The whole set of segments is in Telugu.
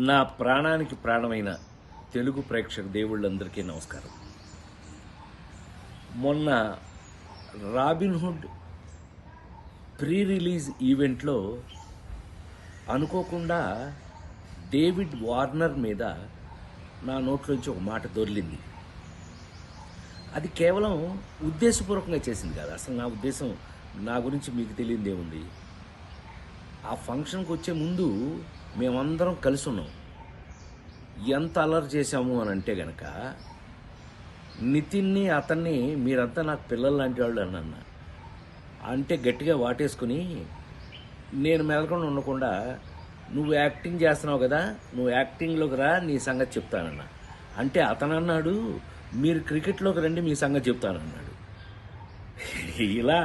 నా ప్రాణానికి ప్రాణమైన తెలుగు ప్రేక్షక దేవుళ్ళందరికీ నమస్కారం. మొన్న రాబిన్హుడ్ ప్రీ రిలీజ్ ఈవెంట్లో అనుకోకుండా డేవిడ్ వార్నర్ మీద నా నోట్లోంచి ఒక మాట దొర్లింది. అది కేవలం ఉద్దేశపూర్వకంగా చేసింది కాదు. అసలు నా ఉద్దేశం, నా గురించి మీకు తెలియదేముంది. ఆ ఫంక్షన్కి వచ్చే ముందు మేమందరం కలిసి ఉన్నాం. ఎంత అల్లరి చేశాము అని అంటే గనక, నితిన్ని అతన్ని మీరంతా నాకు పిల్లలు లాంటి వాళ్ళు అన్న అంటే గట్టిగా వాటేసుకుని, నేను మెదలకుండా ఉండకుండా, నువ్వు యాక్టింగ్ చేస్తున్నావు కదా, నువ్వు యాక్టింగ్లోకి రా, నీ సంగతి చెప్తానన్నా. అంటే అతను అన్నాడు, మీరు క్రికెట్లోకి రండి, మీ సంగతి చెప్తానన్నాడు. ఇలా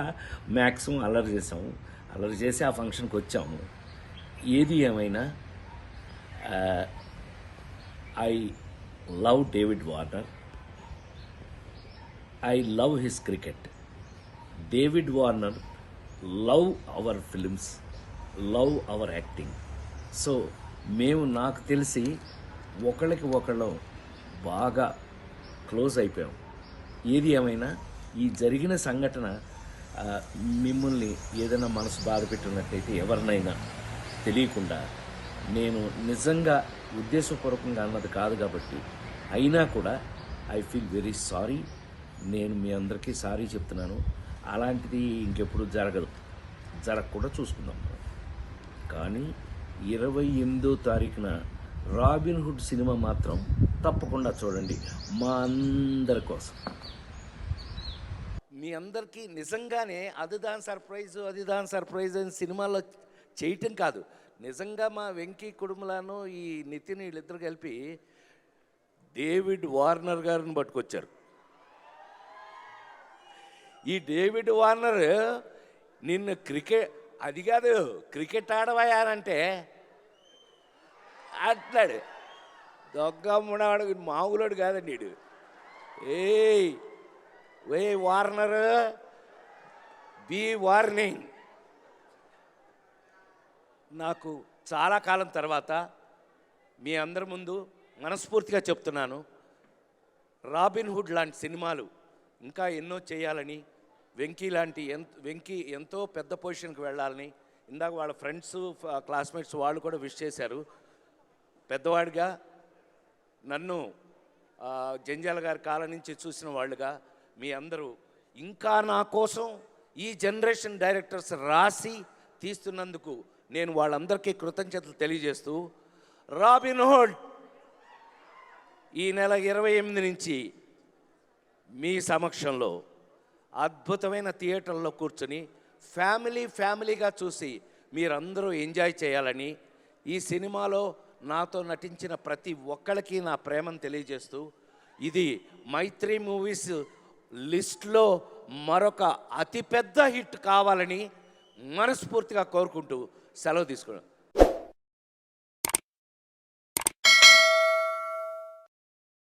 మ్యాక్సిమం అల్లరి చేసాము. అల్లరి చేసి ఆ ఫంక్షన్కి వచ్చాము. ఏది ఏమైనా I love David Warner. I love his cricket. David Warner love our films, love our acting. So మేము, నాకు తెలిసి ఒకళ్ళకి ఒకళ్ళం బాగా క్లోజ్ అయిపోయాం. ఏది ఏమైనా ఈ జరిగిన సంఘటన మిమ్మల్ని ఏదైనా మనసు బాధ పెట్టినట్టయితే, ఎవరినైనా తెలియకుండా, నేను నిజంగా ఉద్దేశపూర్వకంగా అన్నది కాదు కాబట్టి, అయినా కూడా ఐ ఫీల్ వెరీ సారీ. నేను మీ అందరికీ సారీ చెప్తున్నాను. అలాంటిది ఇంకెప్పుడు జరగకుండా చూసుకుందాం. కానీ 28వ తారీఖున రాబిన్హుడ్ సినిమా మాత్రం తప్పకుండా చూడండి, మా అందరి కోసం. మీ అందరికీ నిజంగానే అది దాని సర్ప్రైజ్ అని సినిమాలో చేయటం కాదు, నిజంగా మా వెంకీ కుడుములను ఈ నితిన్ వీళ్ళిద్దరు కలిపి డేవిడ్ వార్నర్ గారిని పట్టుకొచ్చారు. ఈ డేవిడ్ వార్నర్ నిన్ను అది కాదు, క్రికెట్ ఆడవాయానంటే అంటున్నాడు. దొంగమ్మడాడు, మామూలుడు కాదండి వీడు. ఏ వార్నర్, బీ వార్నింగ్. నాకు చాలా కాలం తర్వాత మీ అందరి ముందు మనస్ఫూర్తిగా చెప్తున్నాను, రాబిన్హుడ్ లాంటి సినిమాలు ఇంకా ఎన్నో చేయాలని, వెంకీ ఎంతో పెద్ద పొజిషన్కి వెళ్ళాలని, ఇందాక వాళ్ళ ఫ్రెండ్స్ క్లాస్మేట్స్ వాళ్ళు కూడా విష్ చేశారు. పెద్దవాడిగా నన్ను జంజాల గారి కాలం నుంచి చూసిన వాళ్ళుగా మీ అందరూ ఇంకా నా కోసం ఈ జనరేషన్ డైరెక్టర్స్ రాసి తీస్తున్నందుకు నేను వాళ్ళందరికీ కృతజ్ఞతలు తెలియజేస్తూ, రాబిన్హుడ్ ఈ నెల 28 నుంచి మీ సమక్షంలో అద్భుతమైన థియేటర్లో కూర్చొని ఫ్యామిలీగా చూసి మీరందరూ ఎంజాయ్ చేయాలని, ఈ సినిమాలో నాతో నటించిన ప్రతి ఒక్కరికి నా ప్రేమను తెలియజేస్తూ, ఇది మైత్రి మూవీస్ లిస్ట్లో మరొక అతిపెద్ద హిట్ కావాలని మనస్ఫూర్తిగా కోరుకుంటూ సెలవు తీసుకున్నాను.